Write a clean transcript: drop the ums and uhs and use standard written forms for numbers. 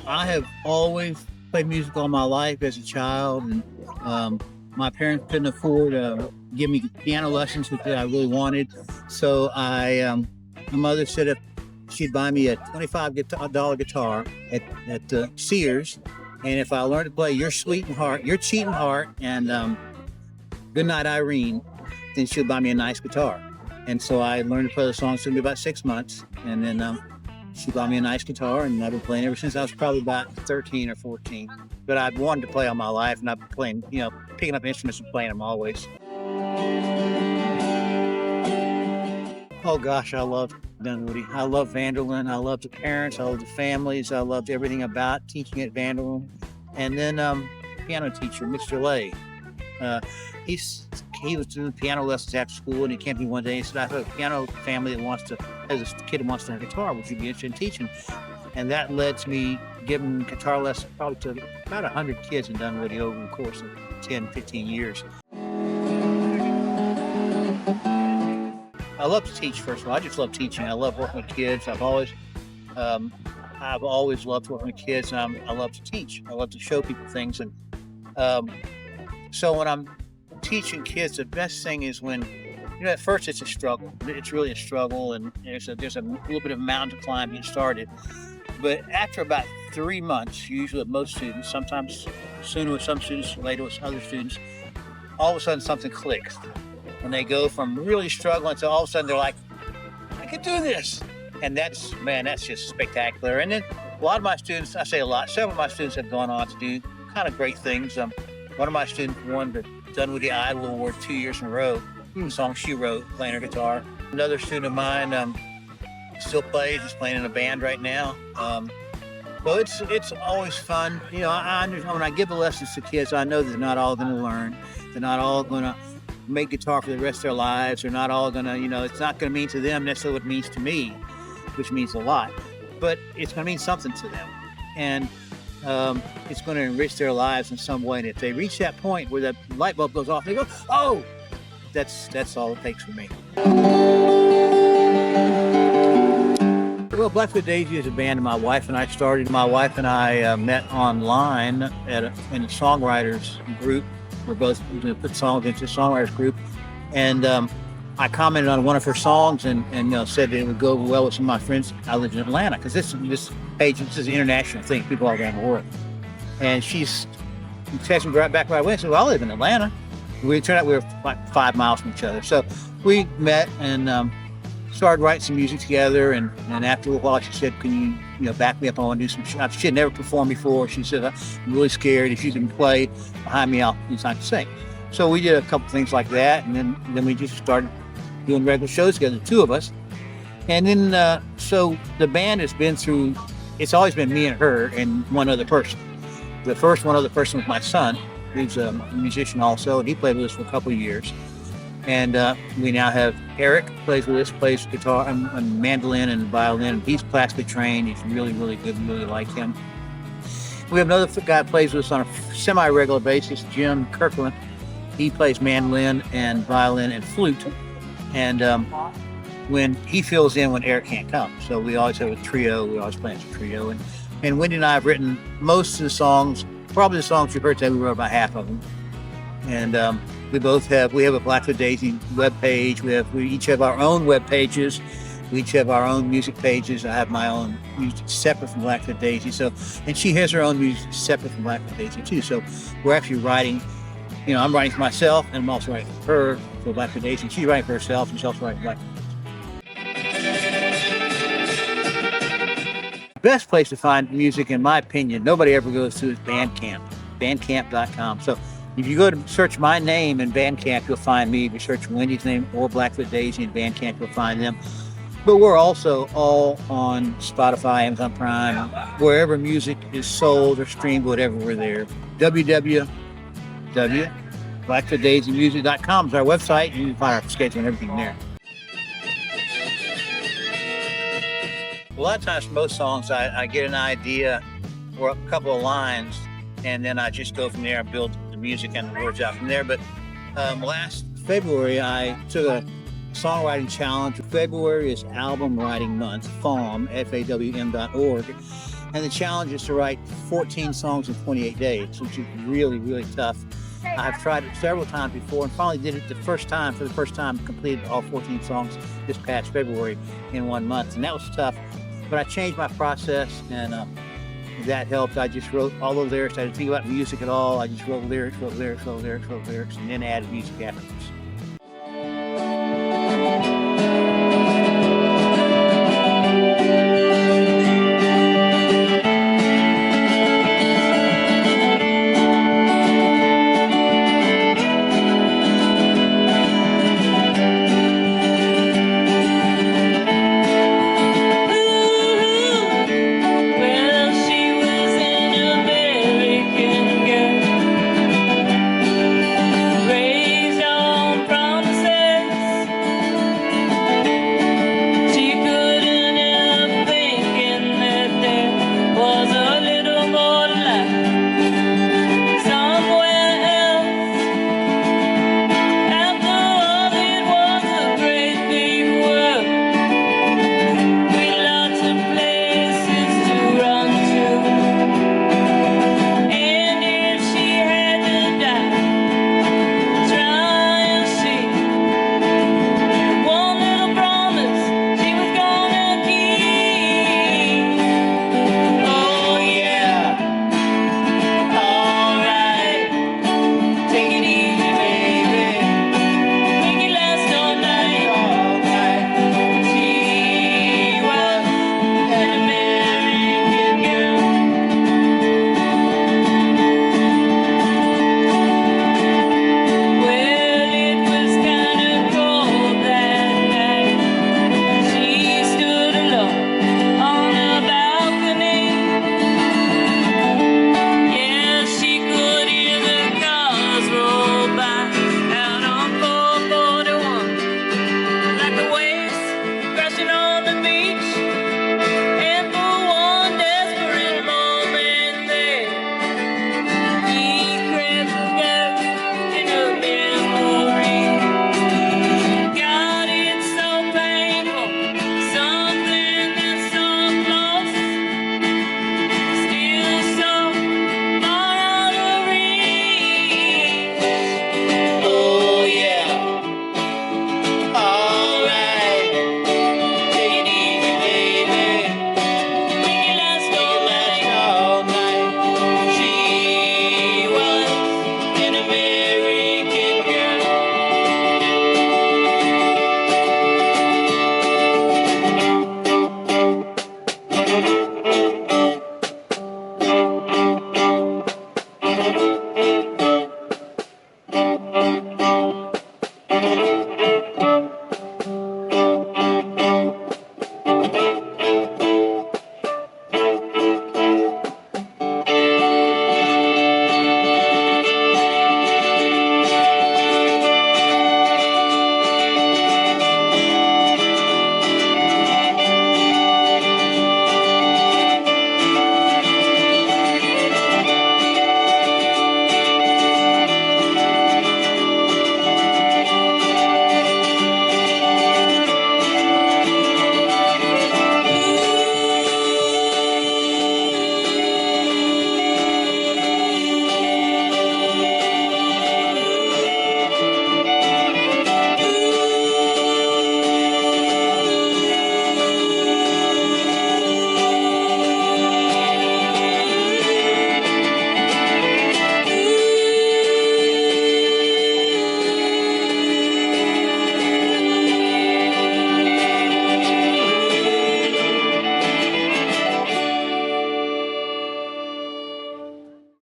I have always played music all my life as a child, and my parents couldn't afford to give me piano lessons, which I really wanted. So my mother said if she'd buy me a $25 guitar at Sears, and if I learned to play "You're Cheating Heart" and "Good Night Irene," then she'd buy me a nice guitar. And so I learned to play the songs. It took me about 6 months, and then she bought me a nice guitar, and I've been playing ever since I was probably about 13 or 14. But I've wanted to play all my life, and I've been playing, picking up instruments and playing them always. Oh gosh, I love Dunwoody. I love Vanderlyn. I love the parents. I love the families. I loved everything about teaching at Vanderlyn. And then piano teacher, Mr. Lay. He was doing piano lessons after school, and he came to me one day and said, "I have a piano family that has a kid who wants to learn guitar. Would you be interested in teaching?" And that led to me giving guitar lessons probably to about 100 kids in Dunwoody over the course of 10, 15 years. I love to teach, first of all. I just love teaching. I love working with kids. I've always loved working with kids, and I love to teach. I love to show people things. And so when I'm teaching kids, the best thing is when, at first it's a struggle. It's really a struggle, and there's a little bit of a mountain to climb getting started. But after about 3 months, usually with most students, sometimes sooner with some students, later with other students, all of a sudden something clicks. And they go from really struggling to all of a sudden they're like, "I can do this." And that's just spectacular. And then a lot of my students, I say a lot, several of my students have gone on to do kind of great things. One of my students won the Dunwoody Idol Award 2 years in a row. The song she wrote, playing her guitar. Another student of mine still plays. He's playing in a band right now. Well, it's always fun. When I give the lessons to kids, I know they're not all going to learn. They're not all going to make guitar for the rest of their lives. They're not all going to, it's not going to mean to them necessarily what it means to me, which means a lot. But it's going to mean something to them. And it's going to enrich their lives in some way. And if they reach that point where the light bulb goes off, they go, "Oh, that's all it takes for me." Well, Blackfoot Daisy is a band my wife and I started. My wife and I met online in a songwriters group. We're both going to put songs into a songwriters group. And I commented on one of her songs and said that it would go well with some of my friends. I live in Atlanta, because this page, this is an international thing, people all around the world. And she's texted me right back where I went and said, "Well, I live in Atlanta." We turned out we were like 5 miles from each other. So we met and started writing some music together. And after a while, she said, "Can you back me up? I want to do some." She had never performed before. She said, "I'm really scared. If you can play behind me, I'll do something to sing." So we did a couple things like that, and then we just started doing regular shows together, the two of us. And then so the band has been through. It's always been me and her and one other person. The first one other person was my son, who's a musician also, and he played with us for a couple of years. And we now have Eric plays with us, plays guitar and mandolin and violin. He's classically trained. He's really, really good. We really like him. We have another guy who plays with us on a semi-regular basis, Jim Kirkland. He plays mandolin and violin and flute. And when he fills in when Eric can't come. So we always have a trio. We always play as a trio. And Wendy and I have written most of the songs, probably the songs you've heard today. We wrote about half of them. And we have a Blackfoot Daisy web page. We each have our own web pages. We each have our own music pages. I have my own music separate from Blackfoot Daisy. And she has her own music separate from Blackfoot Daisy too. So we're actually writing, I'm writing for myself, and I'm also writing for her, for Blackfoot Daisy. She's writing for herself, and she's also writing for Blackfoot. The best place to find music, in my opinion, nobody ever goes to, is Bandcamp, bandcamp.com. So if you go to search my name in Bandcamp, you'll find me. If you search Wendy's name or Blackfoot Daisy in Bandcamp, you'll find them. But we're also all on Spotify, Amazon Prime, wherever music is sold or streamed, whatever, we're there. www.blackfootdaisymusic.com is our website, and you can find our schedule and everything there. A lot of times for most songs, I get an idea or a couple of lines, and then I just go from there and build the music and the words out from there. But last February, I took a songwriting challenge. February is album writing month, FAWM, FAWM.org. And the challenge is to write 14 songs in 28 days, which is really, really tough. I've tried it several times before and finally did it for the first time, completed all 14 songs this past February in 1 month. And that was tough, but I changed my process and that helped. I just wrote all those lyrics. I didn't think about music at all. I just wrote lyrics, and then added music after.